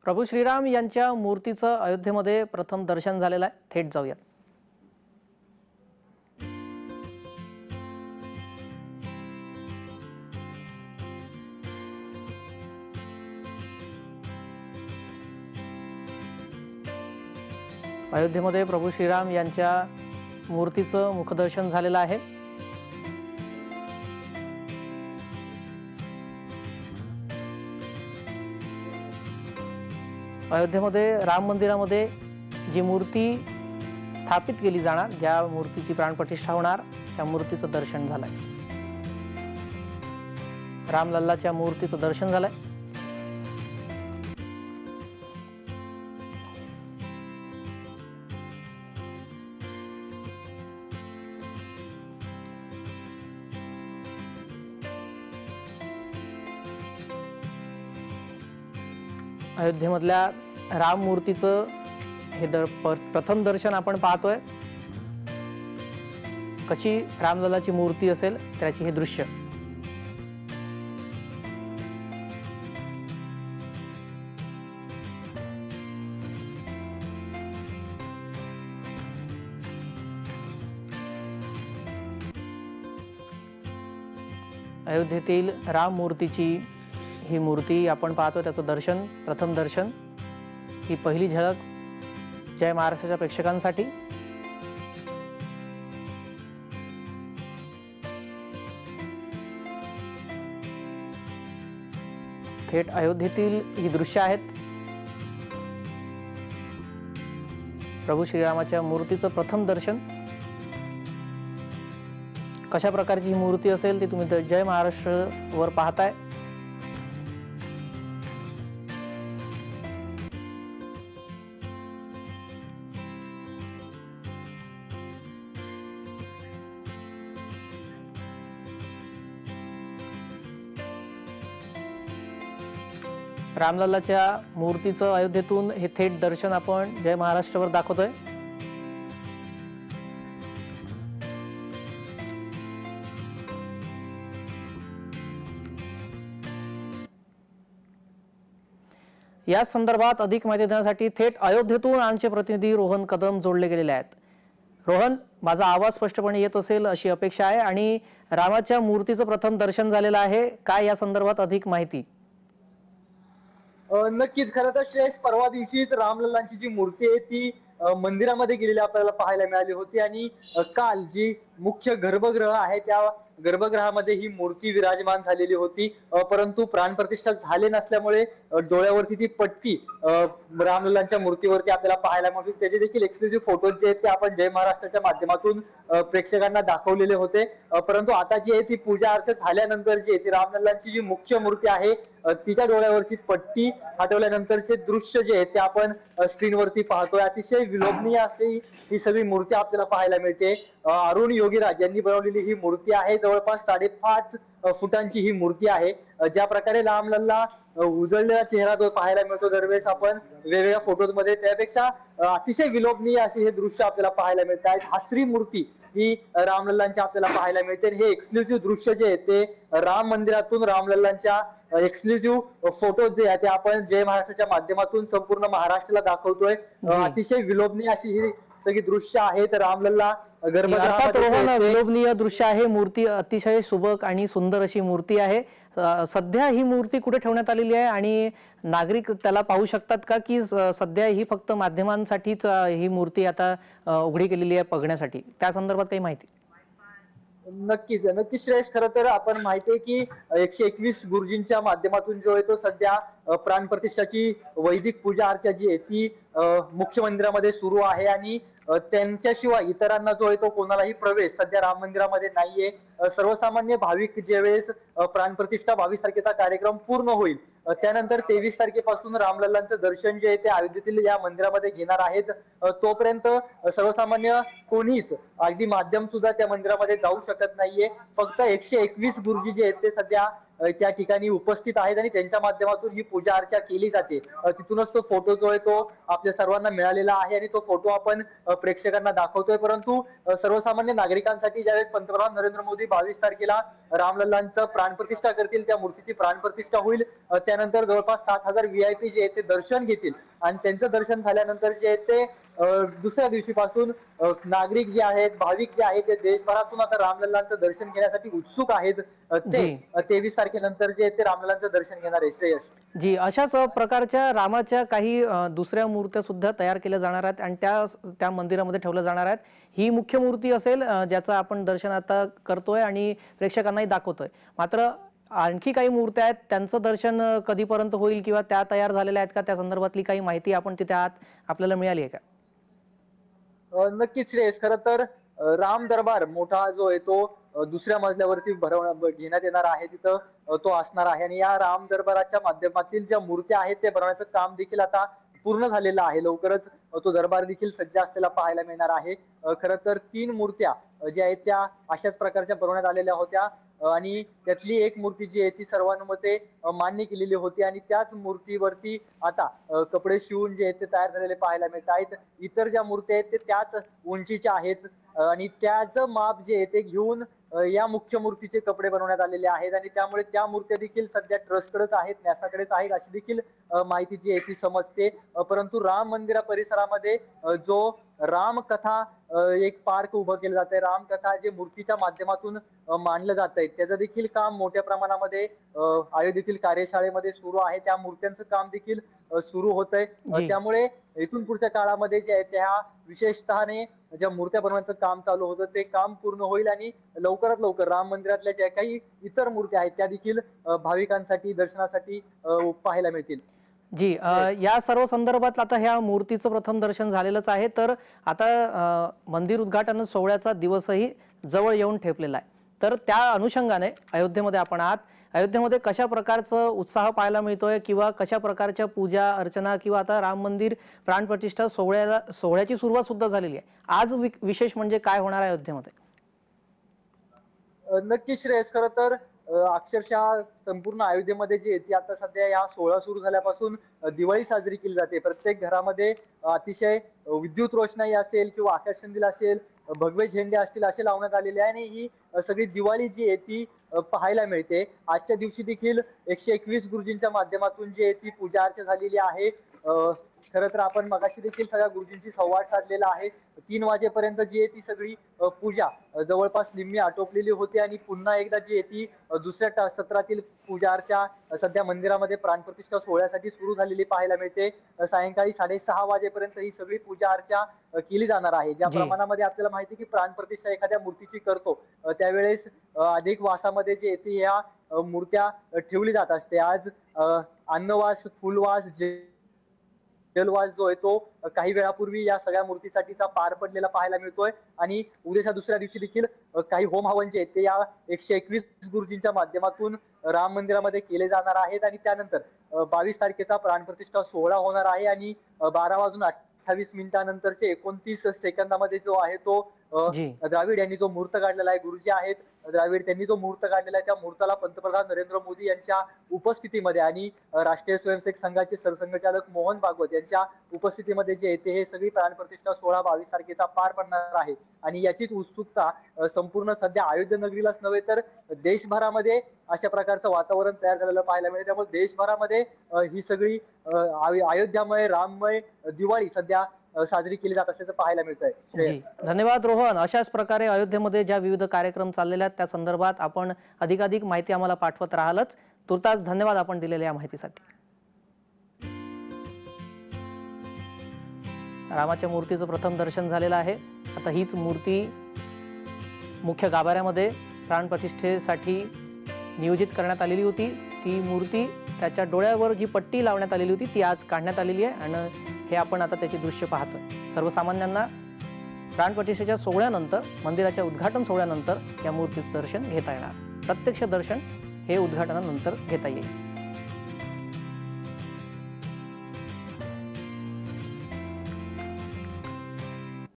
प्रभू श्रीराम यांच्या मूर्तीचं अयोध्येमध्ये प्रथम दर्शन झालेलं आहे. थेट जाऊयात. अयोध्येमध्ये प्रभू श्रीराम यांच्या मूर्तीचं मुखदर्शन झालेलं आहे. अयोध्येमध्ये राम मंदिरामध्ये जी मूर्ती स्थापित केली जाणार, ज्या मूर्तीची प्राणप्रतिष्ठा होणार, त्या मूर्तीचं दर्शन झालंय. रामलल्लाच्या मूर्तीचं दर्शन झालंय. अयोध्येमधल्या राम मूर्तीचं हे प्रथम दर्शन आपण पाहतोय. कशी रामलल्लाची मूर्ती असेल त्याची हे दृश्य. अयोध्येतील राम मूर्तीची ही मूर्ती आपण पाहतो, त्याचं दर्शन, प्रथम दर्शन, ही पहिली झलक जय महाराष्ट्राच्या प्रेक्षकांसाठी. थेट अयोध्येतील ही दृश्य आहेत. प्रभू श्रीरामाच्या मूर्तीचं प्रथम दर्शन. कशा प्रकारची ही मूर्ती असेल ती तुम्ही जय महाराष्ट्र वर पाहताय. रामलल्लाच्या मूर्तीचं अयोध्येतून हे थेट दर्शन आपण जय महाराष्ट्रवर दाखवतोय. या संदर्भात अधिक माहिती देण्यासाठी थेट अयोध्येतून आमचे प्रतिनिधी रोहन कदम जोडले गेलेले आहेत. रोहन, माझा आवाज स्पष्टपणे येत असेल अशी अपेक्षा आहे आणि रामाच्या मूर्तीचं प्रथम दर्शन झालेलं आहे. काय या संदर्भात अधिक माहिती? नक्कीच. खरं तर श्रेयस, परवा दिवशीच रामलल्लांची जी मूर्ती आहे ती मंदिरामध्ये गेलेली आपल्याला पाहायला मिळाली होती आणि काल जी मुख्य गर्भगृह आहे त्या गर्भगृहामध्ये ही मूर्ती विराजमान झालेली होती. परंतु प्राणप्रतिष्ठा झाले नसल्यामुळे डोळ्यावरती ती पट्टी रामलल्लांच्या मूर्तीवरती आपल्याला पाहायला मिळते. त्याचे देखील एक्सक्लुझिव्ह फोटोज जे आहेत ते आपण जय महाराष्ट्राच्या माध्यमातून प्रेक्षकांना दाखवलेले होते. परंतु आता जी आहे ती पूजा अर्थ झाल्यानंतर जी आहे ती रामलल्लांची जी मुख्य मूर्ती आहे तिच्या डोळ्यावरची पट्टी हटवल्यानंतरचे दृश्य जे आहे ते आपण स्क्रीनवरती पाहतोय. अतिशय विलोभनीय अशी ही सगळी मूर्ती आपल्याला पाहायला मिळते. अरुण योगीराज यांनी बनवलेली ही मूर्ती आहे. जवळपास 5.5 फुटांची ही मूर्ती आहे. ज्या प्रकारे रामलल्ला उजळलेला चेहरा जो पाहायला मिळतो दरवेळेस आपण वेगवेगळ्या फोटोज मध्ये, त्यापेक्षा अतिशय विलोभनीय असे हे दृश्य आपल्याला पाहायला मिळत आहे. हासरी मूर्ती ही रामलल्लांची आपल्याला पाहायला मिळते. हे एक्सक्लुझिव्ह दृश्य जे आहे ते राम मंदिरातून रामलल्लांच्या एक्सक्लुझिव्ह फोटो जे आहे ते आपण जय महाराष्ट्राच्या माध्यमातून संपूर्ण महाराष्ट्राला दाखवतोय. अतिशय विलोभनीय अशी ही सगळी दृश्य आहेत. रामलल्ला अर्थात रोहन, विलोभनीय दृश्य आहे. मूर्ती अतिशय सुबक आणि सुंदर अशी मूर्ती आहे. सध्या ही मूर्ती कुठे ठेवण्यात आलेली आहे आणि नागरिक त्याला पाहू शकतात का, की सध्या ही फक्त माध्यमांसाठीच ही मूर्ती आता उघडी केलेली आहे बघण्यासाठी? त्या संदर्भात काही माहिती? नक्कीच नक्कीच श्रेयस, खरं तर आपण माहितीये की 121 गुरुजींच्या माध्यमातून जो आहे तो सध्या प्राणप्रतिष्ठाची वैदिक पूजा अर्चा जी आहे ती मुख्य मंदिरामध्ये सुरू आहे आणि त्यांच्याशिवाय इतरांना जो आहे तो कोणालाही प्रवेश सध्या राम मंदिरामध्ये नाहीये. सर्वसामान्य भाविक ज्यावेळेस प्राणप्रतिष्ठा 22 तारखेचा कार्यक्रम पूर्ण होईल त्यानंतर 23 तारखेपासून रामलल्लांचं दर्शन जे आहे ते अयोध्येतील या मंदिरामध्ये घेणार आहेत. तोपर्यंत सर्वसामान्य कोणीच, अगदी माध्यम सुद्धा त्या मंदिरामध्ये जाऊ शकत नाहीये. फक्त 121 गुरुजी जे आहेत ते सध्या त्या ठिकाणी उपस्थित आहेत आणि त्यांच्या माध्यमातून ही पूजा अर्चा केली जाते. तिथूनच तो फोटो जो आहे तो आपल्या सर्वांना मिळालेला आहे आणि तो फोटो आपण प्रेक्षकांना दाखवतोय. परंतु सर्वसामान्य नागरिकांसाठी ज्यावेळेस पंतप्रधान नरेंद्र मोदी 22 तारखेला रामलल्लांचं प्राणप्रतिष्ठा करतील, त्या मूर्तीची प्राणप्रतिष्ठा होईल. त्यानंतर जवळपास 7,000 VIP जे आहेत ते दर्शन घेतील आणि त्यांचं दर्शन झाल्यानंतर जे आहे ते दुसऱ्या दिवशीपासून नागरिक जे आहेत, भाविक जे आहेत ते देशभरातून आता रामलल्लांचं दर्शन घेण्यासाठी उत्सुक आहेत. ते 23 तारखेनंतर जे आहे ते रामलल्लांचं दर्शन घेणार आहे. श्रेयस जी, अशाच प्रकारच्या रामाच्या काही दुसऱ्या मूर्त्या सुद्धा तयार केल्या जाणार आहेत आणि त्या मंदिरामध्ये ठेवल्या जाणार आहेत. ही मुख्य मूर्ती असेल ज्याचं आपण दर्शन आता करतोय आणि प्रेक्षकांनाही दाखवतोय. मात्र आणखी काही मूर्त्या आहेत, त्यांचं दर्शन कधीपर्यंत होईल किंवा त्या तयार झालेल्या आहेत का, त्या संदर्भातली काही माहिती आपण तिथे आत आपल्याला मिळाली आहे का? नक्कीच श्रेयस, खरं तर राम दरबार मोठा जो आहे तो दुसऱ्या मजल्यावरती घेण्यात येणार आहे. तिथं तो असणार आहे आणि या राम दरबाराच्या माध्यमातील ज्या मूर्त्या आहेत ते बनवण्याचं काम देखील आता पूर्ण झालेलं आहे. लवकरच तो दरबार देखील सज्ज असलेला पाहायला मिळणार आहे. खरं तर 3 मूर्त्या ज्या आहेत त्या अशाच प्रकारच्या बनवण्यात आलेल्या होत्या आणि त्यातली एक मूर्ती जी आहे ती सर्वानुमते मान्य केलेली होती आणि त्याच मूर्तीवरती आता कपडे शिवून जे आहेत ते तयार झालेले पाहायला मिळत आहेत. इतर ज्या मूर्ती आहेत ते त्याच उंचीच्या आहेत आणि त्याचं माप जे आहे ते घेऊन या मुख्य मूर्तीचे कपडे बनवण्यात आलेले आहेत आणि त्यामुळे त्या मूर्त्या देखील सध्या ट्रस्टकडेच आहेत, न्यासाकडेच आहेत अशी देखील माहिती जी आहे ती समजते. परंतु राम मंदिरा परिसरामध्ये जो रामकथा एक पार्क उभं केलं जात आहे, रामकथा जे मूर्तीच्या माध्यमातून मांडलं जात आहे त्याचं देखील काम मोठ्या प्रमाणामध्ये अयोध्येतील कार्यशाळेमध्ये सुरू आहे. त्या मूर्त्यांचं काम देखील सुरू होत आहे. त्यामुळे इथून पुढच्या काळामध्ये जे आहे त्या विशेषतःने ज्या मूर्त्या बनवण्याचं काम चालू होतं ते काम पूर्ण होईल आणि लवकरात लवकर राम मंदिरातल्या ज्या काही इतर मूर्त्या आहेत त्या देखील भाविकांसाठी दर्शनासाठी पाहायला मिळतील. जी, या सर्व संदर्भात आता ह्या मूर्तीचं प्रथम दर्शन झालेलंच आहे, तर आता मंदिर उद्घाटन सोहळ्याचा दिवसही जवळ येऊन ठेपलेला आहे. तर त्या अनुषंगाने अयोध्येमध्ये आपण आहात, अयोध्येमध्ये कशा प्रकारचं उत्साह पाहायला मिळतोय किंवा कशा प्रकारच्या पूजा अर्चना किंवा आता राम मंदिर प्राणप्रतिष्ठा सोहळ्याची सुरुवात सुद्धा झालेली आहे. आज विशेष म्हणजे काय होणार आहे अयोध्येमध्ये? नक्की श्रेयस, खरं तर अक्षरशः संपूर्ण अयोध्येमध्ये जी येते आता सध्या या सोहळा सुरू झाल्यापासून दिवाळी साजरी केली जाते. प्रत्येक घरामध्ये अतिशय विद्युत रोषणाई असेल किंवा आकाशकंदील असेल, भगवे झेंडे असतील असे लावण्यात आलेले आहे आणि ही सगळी दिवाळी जी आहे ती पाहायला मिळते. आजच्या दिवशी देखील 121 गुरुजींच्या माध्यमातून जी आहे ती पूजा अर्चा झालेली आहे. खरं तर आपण मगाशी देखील सगळ्या गुरुजींशी संवाद साधलेला आहे. 3 वाजेपर्यंत जी आहे ती सगळी पूजा जवळपास निम्मी आटोपलेली होती आणि पुन्हा एकदा जी आहे ती दुसऱ्या सत्रातील पूजा अर्चा सध्या मंदिरामध्ये प्राणप्रतिष्ठा सोहळ्यासाठी सुरू झालेली पाहायला मिळते. सायंकाळी 6:30 वाजेपर्यंत ही सगळी पूजा अर्चा केली जाणार आहे. ज्या प्रमाणामध्ये आपल्याला माहिती की प्राणप्रतिष्ठा एखाद्या मूर्तीची करतो त्यावेळेस अधिक वासामध्ये जे येते या मूर्त्या ठेवली जात असते. आज अन्नवास, फुलवास, जलवास जो आहे तो काही वेळापूर्वी या सगळ्या मूर्तीसाठीचा पार पडलेला पाहायला मिळतोय आणि उद्याच्या दुसऱ्या दिवशी देखील काही होम हवन जे आहेत ते या 121 गुरुजींच्या माध्यमातून राम मंदिरामध्ये केले जाणार आहेत आणि त्यानंतर 22 तारखेचा प्राणप्रतिष्ठा सोहळा होणार आहे आणि 12:28 नंतरचे 29 सेकंदामध्ये जो आहे तो द्राविड यांनी जो मुहूर्त काढलेला आहे, गुरुजी आहेत द्राविड त्यांनी जो मुहूर्त काढलेला आहे त्या मुहूर्ताला पंतप्रधान नरेंद्र मोदी यांच्या उपस्थितीमध्ये आणि राष्ट्रीय स्वयंसेवक संघाचे सरसंघचालक मोहन भागवत यांच्या उपस्थितीमध्ये जे येते हे सगळी प्राणप्रतिष्ठा सोहळा 22 तारखेचा पार पडणार आहे आणि याचीच उत्सुकता संपूर्ण सध्या अयोध्या नगरीलाच नव्हे तर देशभरामध्ये अशा प्रकारचं वातावरण तयार झालेलं पाहायला मिळेल. त्यामुळे देशभरामध्ये ही सगळी अयोध्यामय राममय दिवाळी सध्या साजरी केली जात असल्याचं पाहायला मिळत आहे. जी, धन्यवाद रोहन. अशाच प्रकारे अयोध्येमध्ये ज्या विविध कार्यक्रम चाललेले आहेत त्या संदर्भात आपण अधिकाधिक माहिती आम्हाला पाठवत राहालच. तुर्तास धन्यवाद आपण दिलेल्या या माहितीसाठी. रामाच्या मूर्तीचं प्रथम दर्शन झालेलं आहे. आता हीच मूर्ती मुख्य गाभाऱ्यामध्ये प्राणप्रतिष्ठेसाठी नियोजित करण्यात आलेली होती. ती मूर्ती त्याच्या डोळ्यावर जी पट्टी लावण्यात आलेली होती ती आज काढण्यात आलेली आहे आणि हे आपण आता त्याची दृश्य पाहतोय. सर्वसामान्यांना प्राणप्रतिष्ठेच्या सोहळ्यानंतर, मंदिराच्या उद्घाटन सोहळ्यानंतर या मूर्तीचं दर्शन घेता येणार. प्रत्यक्ष दर्शन हे उद्घाटनानंतर घेता येईल.